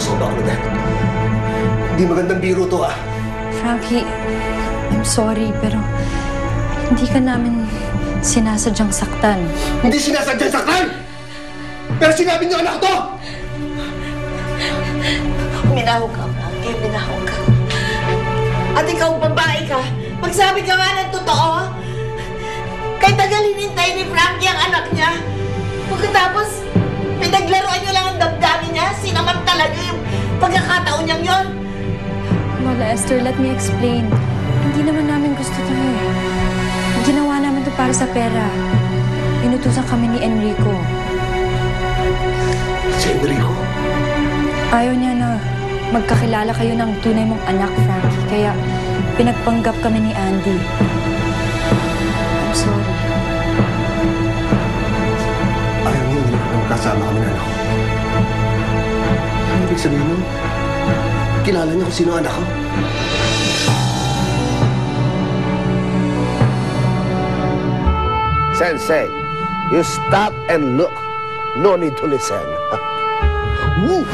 sobra, Claudette. Hindi magandang biro to, ah. Frankie, I'm sorry, pero hindi ka namin sinasadyang saktan. Hindi sinasadyang saktan! Pero sinabi niyo anak to! Minahog ka, Frankie. Minahog ka. At ikaw, babae ka. Magsabi ka nga ng totoo. Kay tagal hinintay ni Frankie ang anak niya. Pagkatapos, pinaglaruan niyo lang ang damdamin niya. Sinamantala niyo yung pagkakataon niyang yon. Lola Esther, let me explain. Hindi naman namin gusto to. Ginawa namin to para sa pera. Inutusan kami ni Enrico. Si Enrico? Ayaw niya na magkakilala kayo ng tunay mong anak, Frankie. Kaya pinagpanggap kami ni Andy. I'm sorry. Ayaw niya hindi ko magkasama kami na anak ko. Ano ibig sabihin nun? Kilala niya kung sino anak ko? Sensei, you stop and look. No need to listen. Woo!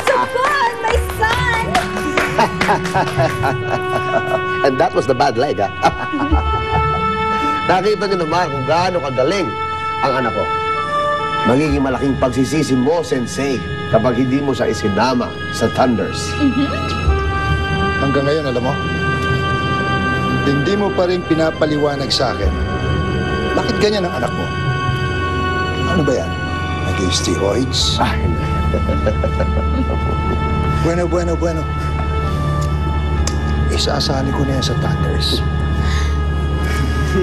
So good, my son! And that was the bad leg, ha? Nakita niyo naman kung gaano kagaling ang anak ko. Magiging malaking pagsisisi mo, Sensei, kapag hindi mo siya isinama sa Thunders. Hanggang ngayon, alam mo, hindi mo pa rin pinapaliwanag sa akin. Bakit ganyan ang anak mo? Ano ba yan? Nag-steroids? Ah, hindi. Bueno. Isasali ko na yan sa Thunders.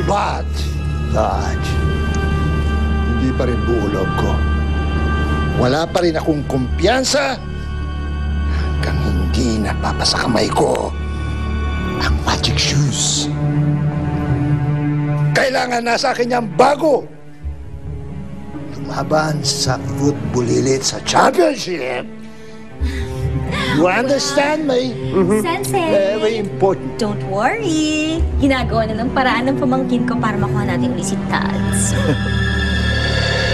But, God, hindi pa rin buo loob ko. Wala pa rin akong kumpiyansa hanggang hindi napapasa kamay ko ang magic shoes. Kailangan nasa akin niyang bago. Lumaban sa football elite sa championship. You understand me? Sensei! Very important. Don't worry. Ginagawa na ng paraan ng pamangkin ko para makuha natin ulit si Tads.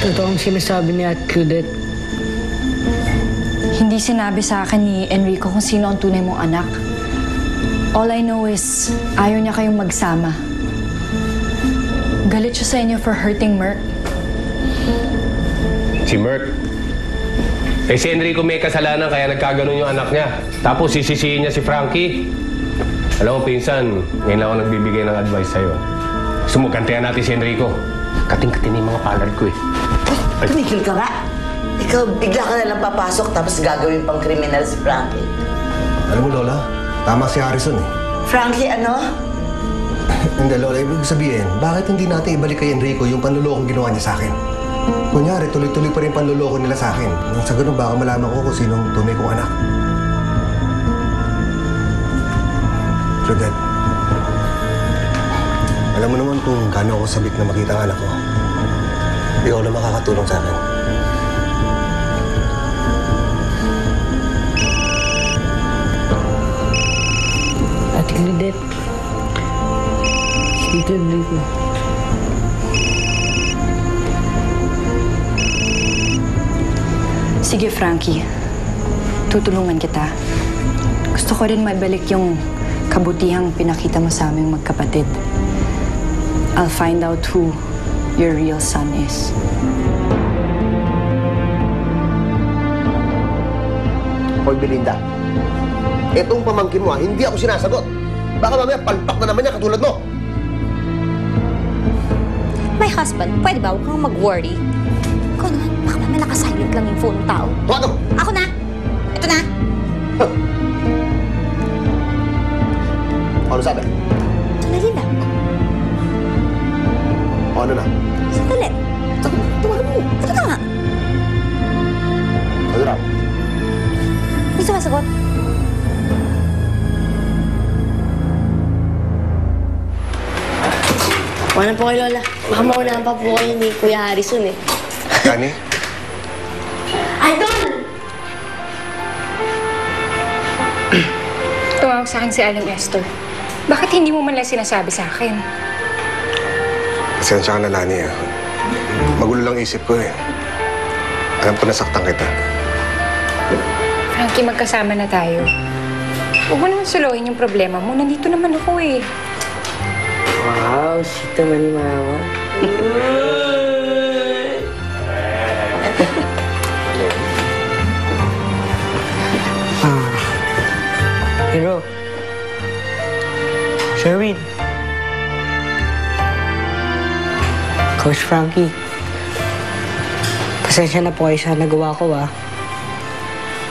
Totoong sinasabi ni At Claudette. Hindi sinabi sa akin ni Enrico kung sino ang tunay mong anak. All I know is, ayaw niya kayong magsama. Galit siya sa inyo for hurting Merc. Si Merc? Eh si Enrico may kasalanan kaya nagkaganon yung anak niya. Tapos sisisihin niya si Frankie. Alam mo, pinsan, ngayon lang ako nagbibigay ng advice sa'yo. Gusto mo, gantihan natin si Enrico. Kating-katin yung mga palad ko eh. Tumigil ka nga. Ikaw, bigla ka nalang papasok tapos gagawin pang kriminal si Frankie. Alam mo, Lola, tama si Harrison eh. Frankie, ano? Hindi, Lola, ibig sabihin, bakit hindi natin ibalik kay Enrico yung panlulokong ginawa niya sa akin? Kunyari, tuloy-tuloy pa rin panluloko nila sa akin. Sa ganun, baka malaman ko kung sinong tunay kong anak. Claudette, alam mo naman kung gaano ako sabik na makita ang anak ko. Ikaw na makakatulong sa akin. Ate Claudette. Si Tito Enrico. Sige, Frankie. Tutulungan kita. Gusto ko rin maibalik yung kabutihang pinakita mo sa aming magkapatid. I'll find out who your real son is. Hoy, Belinda. Itong pamangkin mo, hindi ako sinasagot. Baka mamaya palpak na naman niya katulad mo. My husband, pwede ba? Huwag kang mag-worry. Ikaw naman, baka mamaya nakasilent lang yung phone ng tao. Tuwato! Ako na! Ito na! Ano sabi? Sandali lang. O ano na? Sandali. Tuwagan mo. Ito na nga. Ano raw? May sumasagot. Wala po kay Lola. Baka maunahan pa po kayo ni Kuya Harrison eh. Kani? Idol! Tumawag sa akin si Aling Esther. Bakit hindi mo man lang sinasabi sa akin? Pasensya ka na, Lani. Magulo lang isip ko eh. Alam ko nasaktan kita. Frankie, magkasama na tayo. Huwag mo naman suluhin yung problema mo. Nandito naman ako eh. Wow, sweet naman ni Mama. Hero. Sherwin. Coach Frankie. Pasensya na po kayo sa nagawa ko, ah.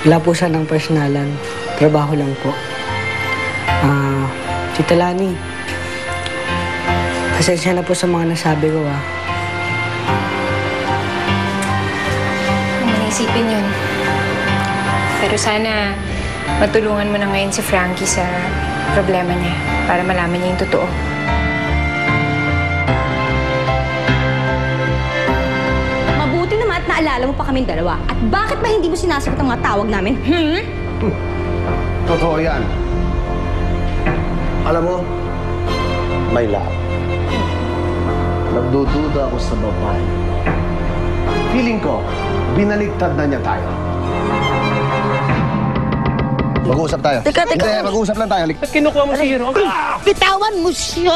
Wala po siya ng personalan. Trabaho lang po. Tita Lani. Pasensya na po sa mga nasabi ko, ah. Huwag mo naisipin yun. Pero sana matulungan mo na ngayon si Frankie sa problema niya para malaman niya yung totoo. Mabuti naman at naalala mo pa kaming dalawa. At bakit ba hindi mo sinasagot ang mga tawag namin? Totoo yan. Alam mo, my love, nagdududa ako sa babae. Feeling ko, binaligtad na niya tayo. Mag-uusap tayo. Teka. Hindi, mag-uusap lang tayo. Kinukuha mo si Hero. Bitawan mo siya!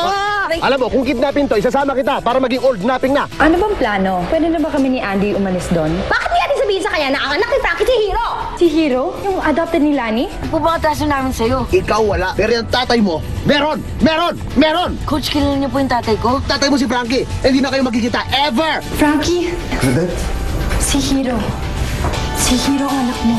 Alam mo, kung kidnapin to, isasama kita para maging old napping na. Ano bang plano? Pwede na ba kami ni Andy umalis doon? Bakit hindi natin sabihin sa kanya na ang anak ni Frankie si Hero? Si Hero? Yung adopted ni Lani? Pupakataso namin sa'yo. Ikaw wala, pero yung tatay mo, meron! Meron! Meron! Coach, kilala niyo po yung tatay ko? Tatay mo si Frankie, hindi na kayo magkikita ever! Frankie, Claudette? si Hero. Si Hero ang anak mo.